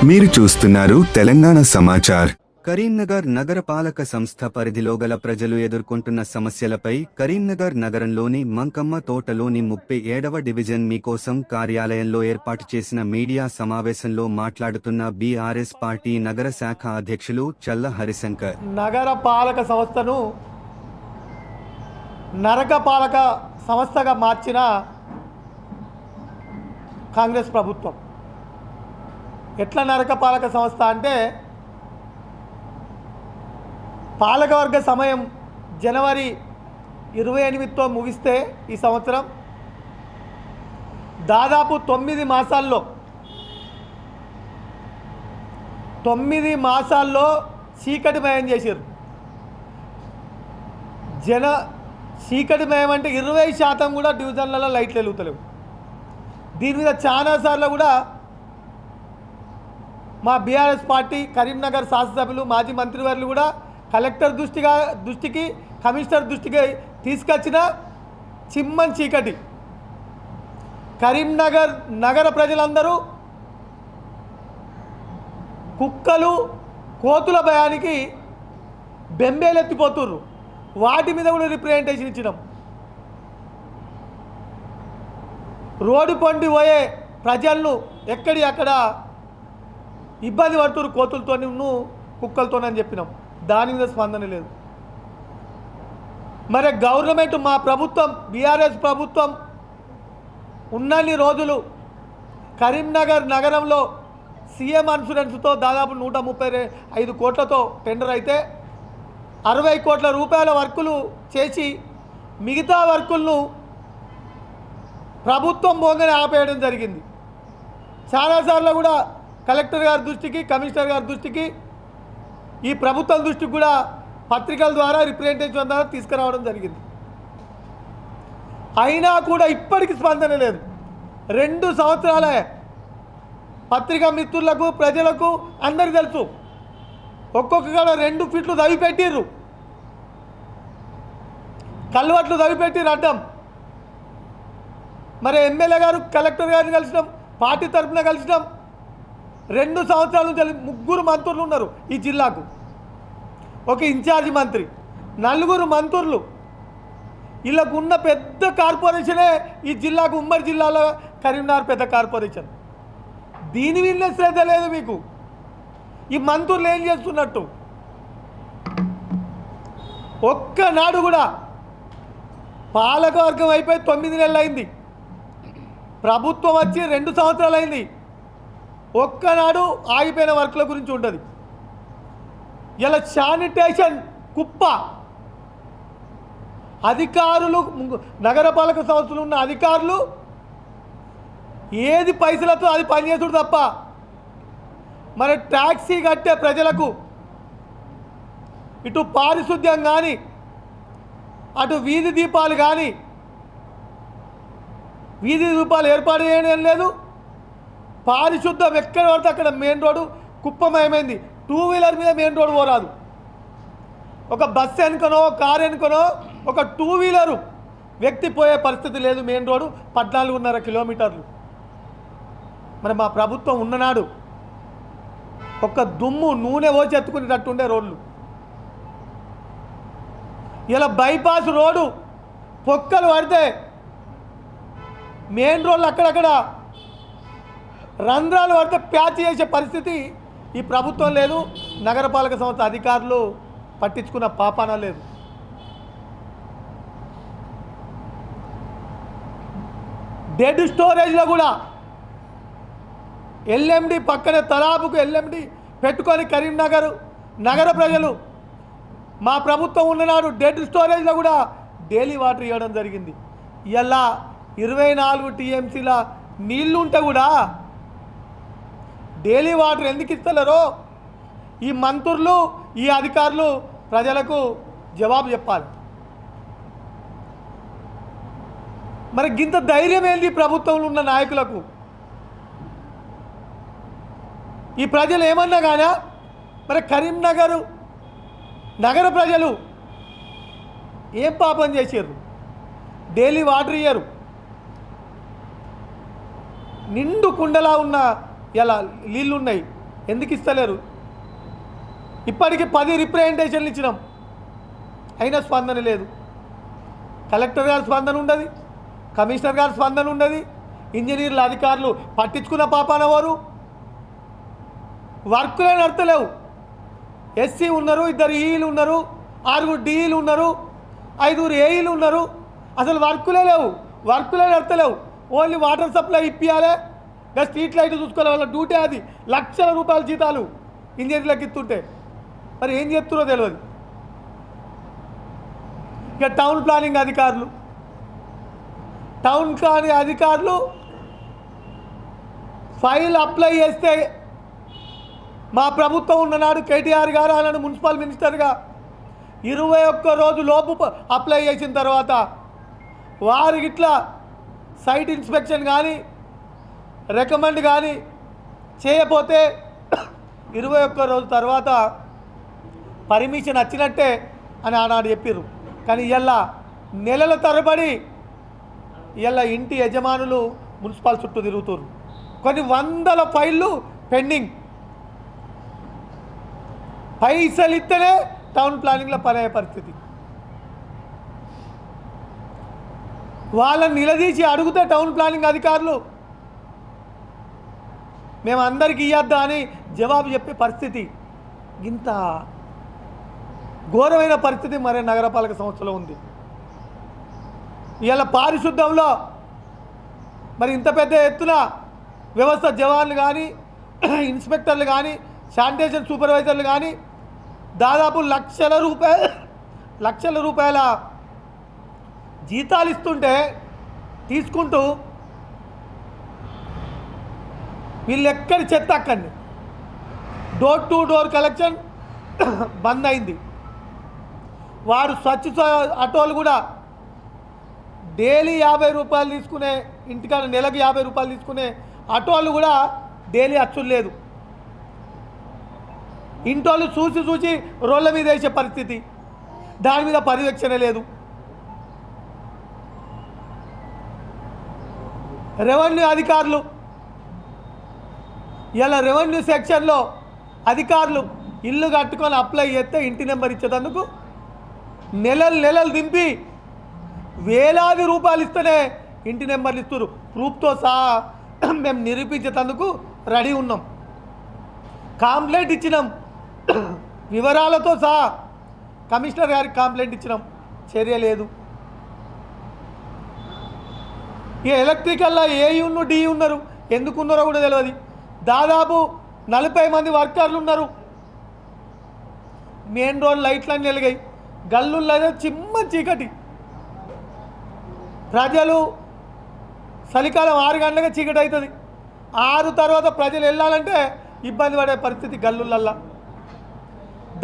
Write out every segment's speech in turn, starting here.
మీరు చూస్తున్నారు తెలంగాణ సమాచార్. కరీంనగర్ నగరపాలక సంస్థ పరిధిలో గల ప్రజలు ఎదుర్కొంటున్న సమస్యలపై కరీంనగర్ నగరంలోని మంకమ్మ తోటలోని 37వ డివిజన్ మీకోసం కార్యాలయంలో ఏర్పాటు చేసిన మీడియా సమావేశంలో మాట్లాడుతున్న బీఆర్ఎస్ పార్టీ నగర శాఖ అధ్యక్షులు చల్ల హరిశంకర్, నగరపాలక సంస్థను నరకపాలక సంస్థగా మార్చిన కాంగ్రెస్ ప్రభుత్వం. ఎట్లా నరకపాలక సంస్థ అంటే, పాలకవర్గ సమయం జనవరి 28తో ముగిస్తే ఈ సంవత్సరం దాదాపు 9 మాసాల్లో చీకటిమయం చేశారు. చీకటిమయం అంటే 20% కూడా డివిజన్లలో లైట్లు వెలుగుతలేవు. దీని మీద చాలాసార్లు కూడా మా బీఆర్ఎస్ పార్టీ కరీంనగర్ శాసనసభ్యులు మాజీ మంత్రివర్యులు కూడా కలెక్టర్ దృష్టికి కమిషనర్ దృష్టికి తీసుకొచ్చిన చిమ్మన్ చీకటి. కరీంనగర్ నగర ప్రజలందరూ కుక్కలు కోతుల భయానికి బెంబేలెత్తిపోతుర్రు. వాటి మీద కూడా రిప్రజెంటేషన్ ఇచ్చినాం. రోడ్డు పండి పోయే ప్రజలను ఎక్కడి అక్కడ ఇబ్బంది పడుతున్నారు కోతులతోనూ కుక్కలతోనని చెప్పినాం. దాని మీద స్పందన లేదు. మరి గవర్నమెంట్, మా ప్రభుత్వం, బీఆర్ఎస్ ప్రభుత్వం ఉన్నన్ని రోజులు కరీంనగర్ నగరంలో సీఎం ఇన్సూరెన్స్తో దాదాపు 135 కోట్లతో టెండర్ అయితే 60 కోట్ల రూపాయల వర్కులు చేసి మిగతా వర్కులను ప్రభుత్వం పోగానే ఆపేయడం జరిగింది. చాలాసార్లు కూడా కలెక్టర్ గారి దృష్టికి, కమిషనర్ గారి దృష్టికి, ఈ ప్రభుత్వం దృష్టికి కూడా పత్రికల ద్వారా రిప్రజెంటేషన్ ద్వారా తీసుకురావడం జరిగింది. అయినా కూడా ఇప్పటికి స్పందన లేదు. 2 సంవత్సరాలే. పత్రికా మిత్రులకు, ప్రజలకు అందరికీ తెలుసు. ఒక్కొక్క 2 ఫీట్లు దవి పెట్టిర్రు, కల్వట్లు దవి పెట్టిర్రు అడ్డం. మరి ఎమ్మెల్యే గారు కలెక్టర్ గారిని కలిసినాం, పార్టీ తరఫున కలిసినాం. 2 సంవత్సరాల నుంచి 3 మంత్రులు ఉన్నారు ఈ జిల్లాకు. ఒక ఇన్ఛార్జి మంత్రి, 4 మంత్రులు. వీళ్ళకు ఉన్న పెద్ద కార్పొరేషనే ఈ జిల్లాకు, ఉమ్మడి జిల్లాలో కరీంనగర్ పెద్ద కార్పొరేషన్. దీని మీద శ్రద్ధ లేదు మీకు. ఈ మంత్రులు ఏం చేస్తున్నట్టు ఒక్కనాడు కూడా. పాలకవర్గం అయిపోయి 9 నెలలు అయింది, ప్రభుత్వం వచ్చి 2 సంవత్సరాలు అయింది. ఒక్కనాడు ఆగిపోయిన వర్క్ల గురించి ఉంటుంది. ఇలా శానిటేషన్ కుప్ప. అధికారులు, నగరపాలక సంస్థలు ఉన్న అధికారులు ఏది పైసలతో అది పనిచేసుడు తప్ప మరి ట్యాక్సీ కట్టే ప్రజలకు ఇటు పారిశుద్ధ్యం కానీ, అటు వీధి దీపాలు కానీ, వీధి దీపాలు ఏర్పాటు చేయడం లేదు. పారిశుద్ధం ఎక్కడ పడితే అక్కడ మెయిన్ రోడ్డు కుప్పమయమైంది. 2 వీలర్ మీద మెయిన్ రోడ్డు పోరాదు. ఒక బస్సు ఎనుకనో, కారు ఎనుకనో ఒక 2 వీలరు వ్యక్తి పోయే పరిస్థితి లేదు. మెయిన్ రోడ్డు 14.5 కిలోమీటర్లు. మరి మా ప్రభుత్వం ఉన్ననాడు ఒక దుమ్ము నూనె పోసి ఎత్తుకునేటట్టుండే రోడ్లు. ఇలా బైపాస్ రోడ్డు పొక్కలు పడితే మెయిన్ రోడ్లు అక్కడక్కడ రంధ్రాలు పడితే ప్యాచ్ చేసే పరిస్థితి ఈ ప్రభుత్వం లేదు. నగరపాలక సంస్థ అధికారులు పట్టించుకున్న పాపాన లేదు. డెడ్ స్టోరేజ్లో కూడా ఎల్ఎండి పక్కనే తలాపుకు ఎల్ఎండి పెట్టుకొని కరీంనగర్ నగర ప్రజలు, మా ప్రభుత్వం ఉన్ననాడు డెడ్ స్టోరేజ్లో కూడా డైలీ వాటర్ ఇవ్వడం జరిగింది. ఇలా 24 టీఎంసీల నీళ్లు ఉంటే కూడా డైలీ వాటర్ ఎందుకు ఇస్తలేరో ఈ మంత్రులు, ఈ అధికారులు ప్రజలకు జవాబు చెప్పాలి. మరి గింత ధైర్యం ఏంది ప్రభుత్వంలో ఉన్న నాయకులకు? ఈ ప్రజలు ఏమన్నా కానీ మరి కరీంనగర్ నగర ప్రజలు ఏం పాపం చేశారు? డైలీ వాటర్ ఇయ్యరు. నిండు కుండలా ఉన్న ఇలా నీళ్ళున్నాయి, ఎందుకు ఇస్తలేరు? ఇప్పటికి 10 రిప్రజెంటేషన్లు ఇచ్చినాం, అయినా స్పందన లేదు. కలెక్టర్ గారి స్పందన ఉండదు, కమిషనర్ గారి స్పందన ఉండదు, ఇంజనీర్ల అధికారులు పట్టించుకున్న పాపాన వారు. వర్కులే నడతలేవు. ఎస్సీ ఉన్నారు, 2 ఈలు ఉన్నారు, 6 డీలు ఉన్నారు, 5 ఏఈలు ఉన్నారు. అసలు వర్కులే లేవు, వర్కులే నడతలేవు. ఓన్లీ వాటర్ సప్లై ఇప్పియాలి, ఇంకా స్ట్రీట్ లైట్ చూసుకోవాలి. వాళ్ళ డ్యూటీ అది. లక్షల రూపాయల జీతాలు ఇంజనీర్లకు ఇస్తుంటే మరి ఏం చెప్తున్నారో తెలియదు. ఇక టౌన్ ప్లానింగ్ అధికారులు ఫైల్ అప్లై చేస్తే మా ప్రభుత్వం ఉన్ననాడు కేటీఆర్ గారు అలాంటి మున్సిపల్ మినిస్టర్గా 21 రోజు లోపు అప్లై చేసిన తర్వాత వారికి ఇట్లా సైట్ ఇన్స్పెక్షన్ కానీ రికమెండ్ కానీ చేయకపోతే 21 రోజు తర్వాత పర్మిషన్ వచ్చినట్టే అని ఆనాడు చెప్పారు. కానీ ఇలా నెలల తరబడి ఇలా ఇంటి యజమానులు మున్సిపల్ చుట్టూ తిరుగుతారు. కొన్ని వందల ఫైళ్ళు పెండింగ్. పైసలు ఇస్తేనే టౌన్ ప్లానింగ్లో పని అయ్యే పరిస్థితి. వాళ్ళని నిలదీసి అడిగితే టౌన్ ప్లానింగ్ అధికారులు మేము అందరికీ ఇవ్వద్దా అని జవాబు చెప్పే పరిస్థితి. ఇంత ఘోరమైన పరిస్థితి మరి నగరపాలక సంస్థలో ఉంది. ఇవాళ పారిశుద్ధంలో మరి ఇంత పెద్ద ఎత్తున వ్యవస్థ జవాన్లు కానీ ఇన్స్పెక్టర్లు కానీ శానిటేషన్ సూపర్వైజర్లు కానీ దాదాపు లక్షల రూపాయల జీతాలు ఇస్తుంటే తీసుకుంటూ వీళ్ళు ఎక్కడి చెత్త అక్కడిని డోర్ టు డోర్ కలెక్షన్ బంద్ అయింది. వారు స్వచ్ఛ ఆటోలు కూడా డైలీ 50 రూపాయలు తీసుకునే, ఇంటికాడ నెలకు 50 రూపాయలు తీసుకునే ఆటోలు కూడా డైలీ అచ్చులు లేదు. ఇంటోళ్ళు చూసి రోడ్ల మీద వేసే పరిస్థితి, దాని మీద పర్యవేక్షణ లేదు. రెవెన్యూ అధికారులు ఇలా రెవెన్యూ సెక్షన్లో అధికారులు ఇల్లు కట్టుకొని అప్లై చేస్తే ఇంటి నెంబర్ ఇచ్చేటందుకు నెలలు దింపి వేలాది రూపాయలు ఇస్తేనే ఇంటి నెంబర్లు ఇస్తారు. ప్రూఫ్తో సహా మేము నిరూపించేటందుకు రెడీ ఉన్నాం. కంప్లైంట్ ఇచ్చినాం, వివరాలతో సహా కమిషనర్ గారికి కంప్లైంట్ ఇచ్చినాం, చర్య లేదు. ఈ ఎలక్ట్రికల్లో ఏయున్ను డి ఉన్నారు, ఎందుకు ఉన్నారో కూడా తెలియదు. దాదాపు 40 మంది వర్కర్లు ఉన్నారు. మెయిన్ రోడ్ లైట్లన్నీ వెలిగాయి, గల్లుల్లో చిమ్మ చీకటి. ప్రజలు చలికాలం 6 గంటలుగా చీకటి అవుతుంది. 6 తర్వాత ప్రజలు వెళ్ళాలంటే ఇబ్బంది పడే పరిస్థితి గల్లులల్లా.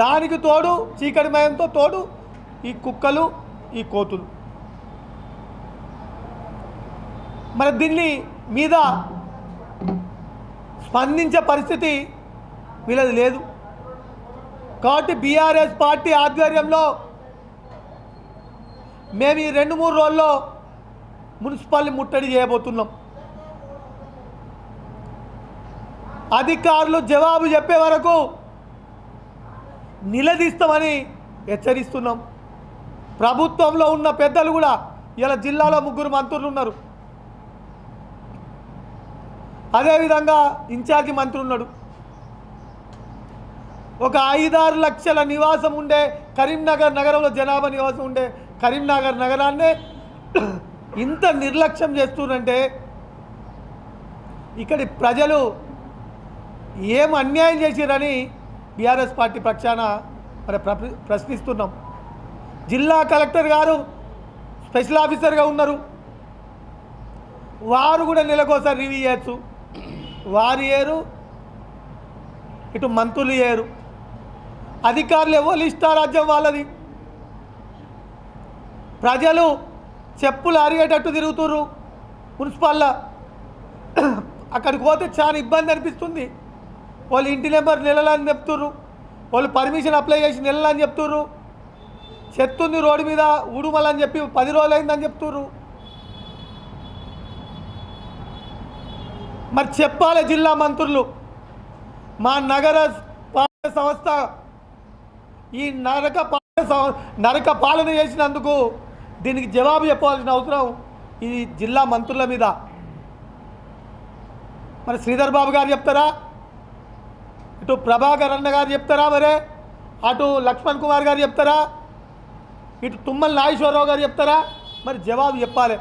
దానికి తోడు చీకటిమయంతో తోడు ఈ కుక్కలు, ఈ కోతులు. మరి దీన్ని మీద స్పందించే పరిస్థితి వీళ్ళది లేదు. కాబట్టి బీఆర్ఎస్ పార్టీ ఆధ్వర్యంలో మేము ఈ 2-3 రోజుల్లో మున్సిపల్ని ముట్టడి చేయబోతున్నాం. అధికారులు జవాబు చెప్పే వరకు నిలదీస్తామని హెచ్చరిస్తున్నాం. ప్రభుత్వంలో ఉన్న పెద్దలు కూడా, ఇలా జిల్లాలో 3 మంత్రులు ఉన్నారు, అదేవిధంగా ఇన్ఛార్జి మంత్రి ఉన్నాడు. ఒక 5-6 లక్షల నివాసం ఉండే కరీంనగర్ నగరంలో జనాభా నివాసం ఉండే కరీంనగర్ నగరాన్నే ఇంత నిర్లక్ష్యం చేస్తున్నారంటే ఇక్కడి ప్రజలు ఏం అన్యాయం చేసిరని బీఆర్ఎస్ పార్టీ పక్షాన మరి ప్రశ్నిస్తున్నాం. జిల్లా కలెక్టర్ గారు స్పెషల్ ఆఫీసర్గా ఉన్నారు, వారు కూడా నెలకోసారి రివ్యూ చేయొచ్చు. వారు ఏరు, ఇటు మంత్రులు ఏరు, అధికారులు ఎవరు ఇష్టారాజ్యం వాళ్ళది. ప్రజలు చెప్పులు అరిగేటట్టు తిరుగుతుర్రు మున్సిపల్లో. అక్కడికి పోతే చాలా ఇబ్బంది అనిపిస్తుంది. వాళ్ళు ఇంటి నెంబర్ నెలలని చెప్తుర్రు, వాళ్ళు పర్మిషన్ అప్లై చేసి నెలలని చెప్తుర్రు, చెత్తుంది రోడ్డు మీద ఉడుమలని చెప్పి 10 రోజులు అయిందని చెప్తుర్రు. మరి చెప్పాలి జిల్లా మంత్రులు, మా నగర పాలక సంస్థ ఈ నరక పాలన చేసినందుకు దీనికి జవాబు చెప్పాల్సిన అవసరం ఈ జిల్లా మంత్రుల మీద. మరి శ్రీధర్ బాబు గారు చెప్తారా, ఇటు ప్రభాకర్ అన్న గారు చెప్తారా, మరే అటు లక్ష్మణ్ కుమార్ గారు చెప్తారా, ఇటు తుమ్మల నాగేశ్వరరావు గారు చెప్తారా? మరి జవాబు చెప్పాలి.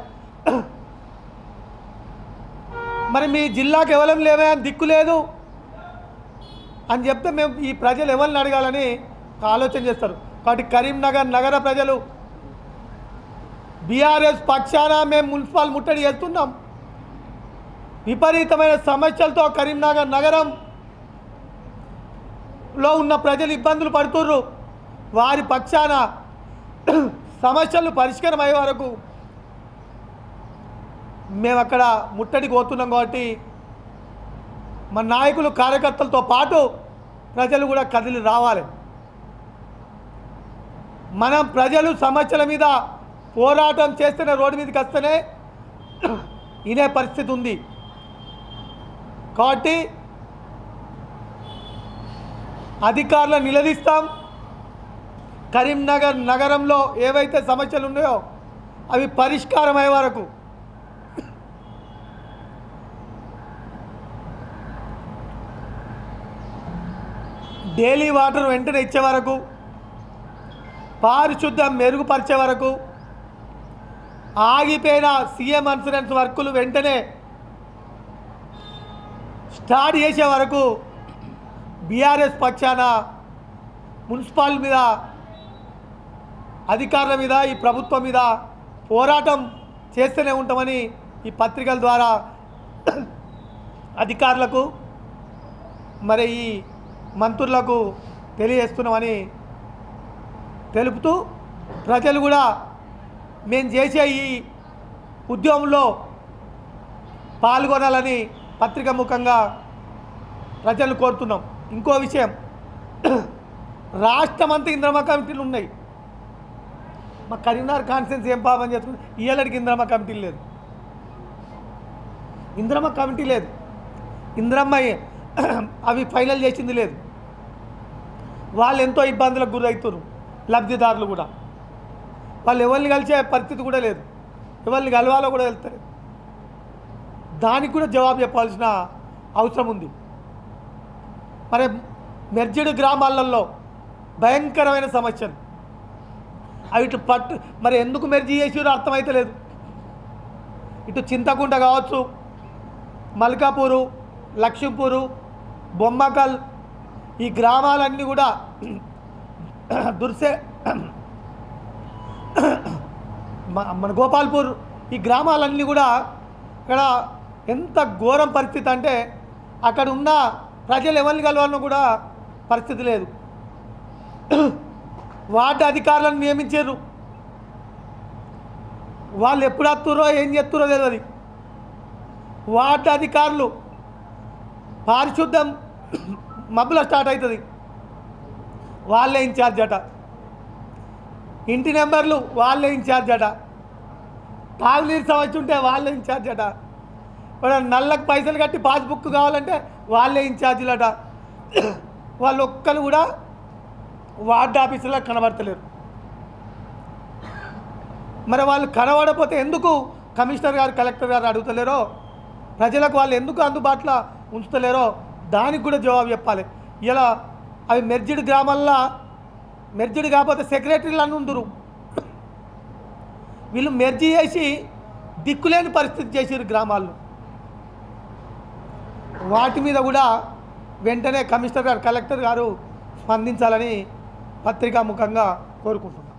మరి మీ జిల్లాకు ఎవరం లేవే అని దిక్కు లేదు అని చెప్తే మేము ఈ ప్రజలు ఎవరిని అడగాలని ఆలోచన చేస్తారు. కాబట్టి కరీంనగర్ నగర ప్రజలు బీఆర్ఎస్ పక్షాన మేము మున్సిపల్ ముట్టడి చేస్తున్నాం. విపరీతమైన సమస్యలతో కరీంనగర్ నగరంలో ఉన్న ప్రజలు ఇబ్బందులు పడుతుర్రు. వారి పక్షాన సమస్యలు పరిష్కారం అయ్యే వరకు మేము అక్కడ ముట్టడికి పోతున్నాం. కాబట్టి మన నాయకులు కార్యకర్తలతో పాటు ప్రజలు కూడా కదిలి రావాలి. మనం ప్రజలు సమస్యల మీద పోరాటం చేస్తేనే రోడ్డు మీదకి వస్తేనే ఇదే పరిస్థితి ఉంది. కాబట్టి అధికారులను నిలదీస్తాం. కరీంనగర్ నగరంలో ఏవైతే సమస్యలు ఉన్నాయో అవి పరిష్కారం అయ్యే వరకు డైలీ వాటర్ వెంటనే ఇచ్చే వరకు, పారిశుద్ధ్యం మెరుగుపరిచే వరకు, ఆగిపోయిన సీఎం ఇన్సూరెన్స్ వర్కులు వెంటనే స్టార్ట్ చేసే వరకు బీఆర్ఎస్ పక్షాన మున్సిపల్ మీద, అధికారుల మీద, ఈ ప్రభుత్వం మీద పోరాటం చేస్తూనే ఉంటామని ఈ పత్రికల ద్వారా అధికారులకు మరి ఈ మంత్రులకు తెలియజేస్తున్నామని తెలుపుతూ, ప్రజలు కూడా మేము చేసే ఈ ఉద్యమంలో పాల్గొనాలని పత్రిక ముఖంగా ప్రజలు కోరుతున్నాం. ఇంకో విషయం, రాష్ట్రమంతా ఇంద్రమ్మ కమిటీలు ఉన్నాయి. మా కరీంనగర్ కాన్స్టిట్యున్సీ ఏం పాపం చేసుకుంది, ఇయ్యాలడికి ఇంద్రమ్మ కమిటీ లేదు. ఇంద్రమ్మ కమిటీ లేదు, ఇంద్రమ్మ అవి ఫైనల్ చేసింది లేదు. వాళ్ళు ఎంతో ఇబ్బందులకు గురవుతున్నారు. లబ్ధిదారులు కూడా వాళ్ళు ఎవరిని కలిసే పరిస్థితి కూడా లేదు, ఎవరిని కలవాలో కూడా వెళ్తారు. దానికి కూడా జవాబు చెప్పాల్సిన అవసరం ఉంది. మరి మెర్జిడ్ గ్రామాలలో భయంకరమైన సమస్యలు అవి ఇటు మరి ఎందుకు మెర్జీ చేసారో అర్థమైతే లేదు. ఇటు చింతకుంట కావచ్చు, మల్కాపూరు, లక్ష్మీపూరు, బొమ్మకల్, ఈ గ్రామాలన్నీ కూడా మన గోపాల్పూర్, ఈ గ్రామాలన్నీ కూడా ఇక్కడ ఎంత ఘోరం పరిస్థితి అంటే అక్కడ ఉన్న ప్రజలు ఎవరిని కలవాలన్నా కూడా పరిస్థితి లేదు. వార్డు అధికారులను నియమించారు, వాళ్ళు ఎప్పుడు వస్తుర్రో ఏం చేస్తుర్రో తెలియదు. వార్డు అధికారులు పారిశుద్ధం మబ్బులో స్టార్ట్ అవుతుంది, వాళ్ళే ఇన్ఛార్జ్ అట. ఇంటి నెంబర్లు వాళ్ళే ఇన్ఛార్జ్ అట. తాగునీరు సమస్య ఉంటే వాళ్ళే ఇన్ఛార్జ్ అట. నల్లకు పైసలు కట్టి పాస్బుక్ కావాలంటే వాళ్ళే ఇన్ఛార్జీలట. వాళ్ళు ఒక్కరు కూడా వార్డు ఆఫీసులో కనబడతలేరు. మరి వాళ్ళు కనబడకపోతే ఎందుకు కమిషనర్ గారు, కలెక్టర్ గారు అడుగుతలేరో, ప్రజలకు వాళ్ళు ఎందుకు అందుబాటులో ఉంచుతలేరో దానికి కూడా జవాబు చెప్పాలి. ఇలా అవి మెర్జిడ్ గ్రామాల్లో మెర్జిడ్ కాకపోతే సెక్రటరీలు అని ఉందరు. వీళ్ళు మెర్జీ చేసి దిక్కులేని పరిస్థితి చేసారు గ్రామాల్లో. వాటి మీద కూడా వెంటనే కమిషనర్ గారు, కలెక్టర్ గారు స్పందించాలని పత్రికా ముఖంగా కోరుకుంటున్నాను.